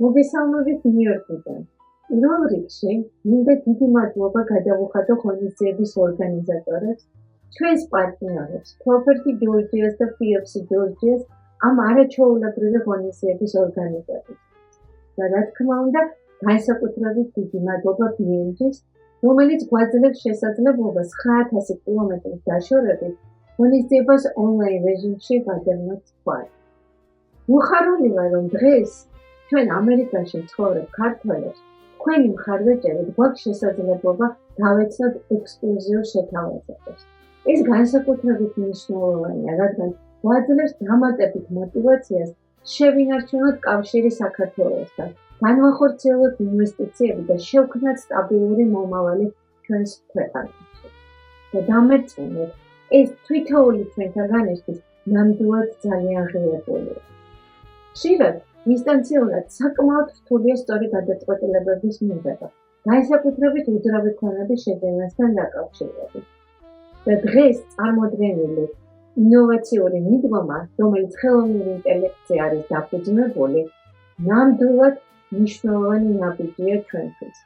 მოგესალმებით ნიუ-იორკიდან. პირველ რიგში, მინდა დიდი მადლობა გადავუხადო ღონისძიების ორგანიზატორებს, ჩვენს პარტნიორებს, Property Georgias და FIOPS Georgias ამ არაჩვეულებრივი ღონისძიების ორგანიზატორებს. და რა თქმა უნდა, განსაკუთრებით დიდი მადლობა BMG-ს, რომელიც გვაძლევს შესაძლებლობას 9000 კილომეტრის დაშორებით ღონისძიებას ონლაინ რეჟიმში გადავნოთ თქვენ. უხარული ვარ, რომ დღეს ჩვენ ამერიკაში მცხოვრებ ქართველებს თქვენი მხარდაჭერით გვაქვს შესაძლებლობა დავეცნოთ ექსკლუზიურ შეთავაზებებს. ეს განსაკუთრებით მნიშვნელოვანია, რადგან გვაძლევს დამატებით მოტივაციას შევინარჩუნოთ კავშირი საქართველოსთან, განვახორციელოთ ინვესტიციები და შევქმნათ სტაბილური მომავალი ჩვენს ქვეყანაში. და დამერწმუნეთ, ეს თვითოული ჩვენთაგანისთვის ნამდვილად ძალიან ღირებულია. ხშირად ინსტანციურად საკმაოდ რთულია სწორი გადაწყვეტილებების მიღება, განსაკუთრებით უძრავი ქონების შეძენასთან დაკავშირებით. და დღეს წარმოდგენილი ინოვაციური მიდგომა, რომელიც ხელოვნური ინტელექტზე არის დაფუძნებული, ნამდვილად მნიშვნელოვანი ნაბიჯია ჩვენთვის.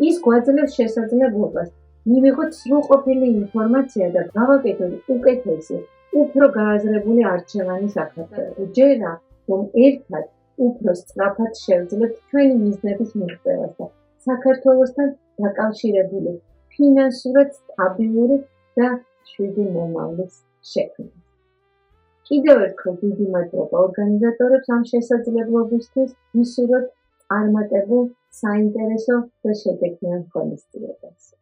ის გვაძლევს შესაძლებლობას მივიღოთ სრულყოფილი ინფორმაცია და გავაკეთოთ უკეთესი, უფრო გააზრებული არჩევანი საქართველოში. ჯერა, რომ ერთად უფრო სწრაფად შევძლებთ ჩვენი მიზნების მიღწევას და საქართველოსთან დაკავშირებული ფინანსურად სტაბილური და შვიდი მომავლის შექმნას. კიდევ ერთხელ დიდი მადლობა ორგანიზატორებს ამ შესაძლებლობისთვის, ვისურვებთ წარმატებულ, საინტერესო და შედეგიან ღონისძიებას.